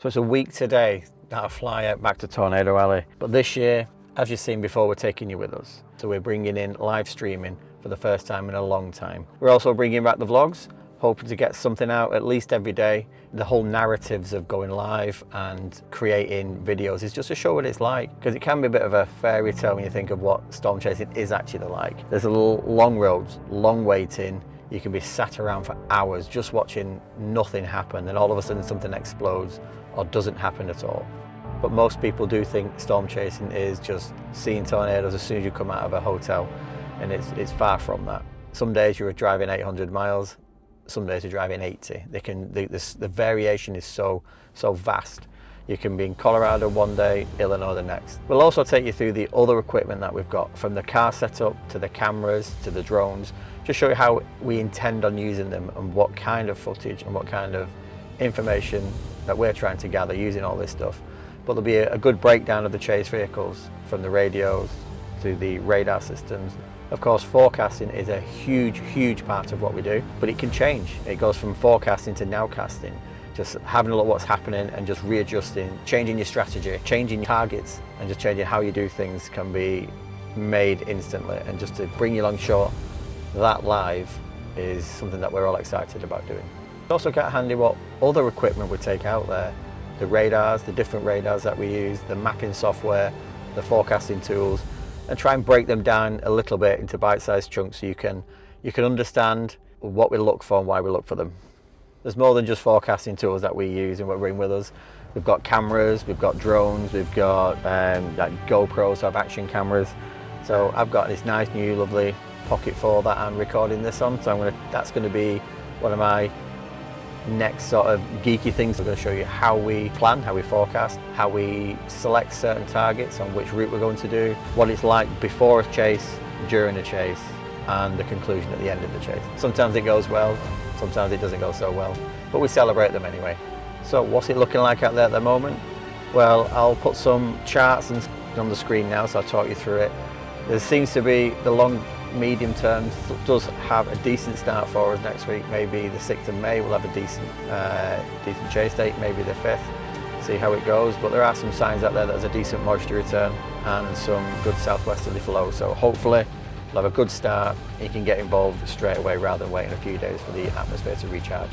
So it's a week today that I fly out back to Tornado Alley. But this year, as you've seen before, we're taking you with us. So we're bringing in live streaming for the first time in a long time. We're also bringing back the vlogs, hoping to get something out at least every day. The whole narratives of going live and creating videos is just to show what it's like, because it can be a bit of a fairy tale when you think of what storm chasing is actually like. There's a long roads, long waiting. You can be sat around for hours just watching nothing happen, and all of a sudden something explodes or doesn't happen at all. But most people do think storm chasing is just seeing tornadoes as soon as you come out of a hotel, and it's far from that. Some days you're driving 800 miles, some days you're driving 80. The variation is so vast. You can be in Colorado one day, Illinois the next. We'll also take you through the other equipment that we've got, from the car setup to the cameras to the drones, just show you how we intend on using them and what kind of footage and what kind of information that we're trying to gather using all this stuff. But there'll be a good breakdown of the chase vehicles, from the radios to the radar systems. Of course, forecasting is a huge part of what we do, but it can change. It goes from forecasting to nowcasting. Just having a look at what's happening and just readjusting, changing your strategy, changing your targets, and just changing how you do things can be made instantly. And just to bring you along short, that live is something that we're all excited about doing. It's also got handy what other equipment we take out there. The radars, the different radars that we use, the mapping software, the forecasting tools, and try and break them down a little bit into bite-sized chunks so you can understand what we look for and why we look for them. There's more than just forecasting tools that we use and we bring with us. We've got cameras, we've got drones, we've got like GoPros, so I have action cameras. So I've got this nice new lovely Pocket 4 that I'm recording this on. So that's going to be one of my next sort of geeky things. We're going to show you how we plan, how we forecast, how we select certain targets on which route we're going to do, what it's like before a chase, during a chase, and the conclusion at the end of the chase. Sometimes it goes well, sometimes it doesn't go so well, but we celebrate them anyway. So what's it looking like out there at the moment? Well, I'll put some charts on the screen now, so I'll talk you through it. There seems to be the long medium term does have a decent start for us next week. Maybe the 6th of May we'll have a decent chase date, maybe the 5th, see how it goes. But there are some signs out there that there's a decent moisture return and some good southwesterly flow. So hopefully we'll have a good start. You can get involved straight away rather than waiting a few days for the atmosphere to recharge.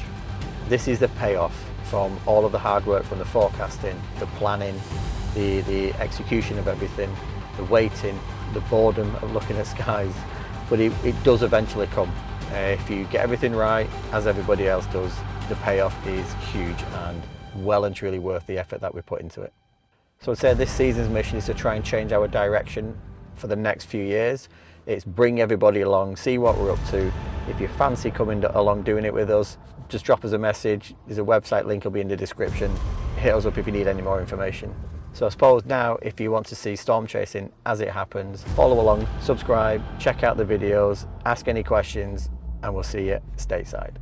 This is the payoff from all of the hard work, from the forecasting, the planning, the execution of everything, the waiting, the boredom of looking at skies. But it does eventually come. If you get everything right, as everybody else does, the payoff is huge and well and truly worth the effort that we put into it. So I'd say this season's mission is to try and change our direction for the next few years. It's bring everybody along, see what we're up to. If you fancy coming along doing it with us, just drop us a message. There's a website link, will be in the description. Hit us up if you need any more information. So I suppose now, if you want to see storm chasing as it happens, follow along, subscribe, check out the videos, ask any questions, and we'll see you stateside.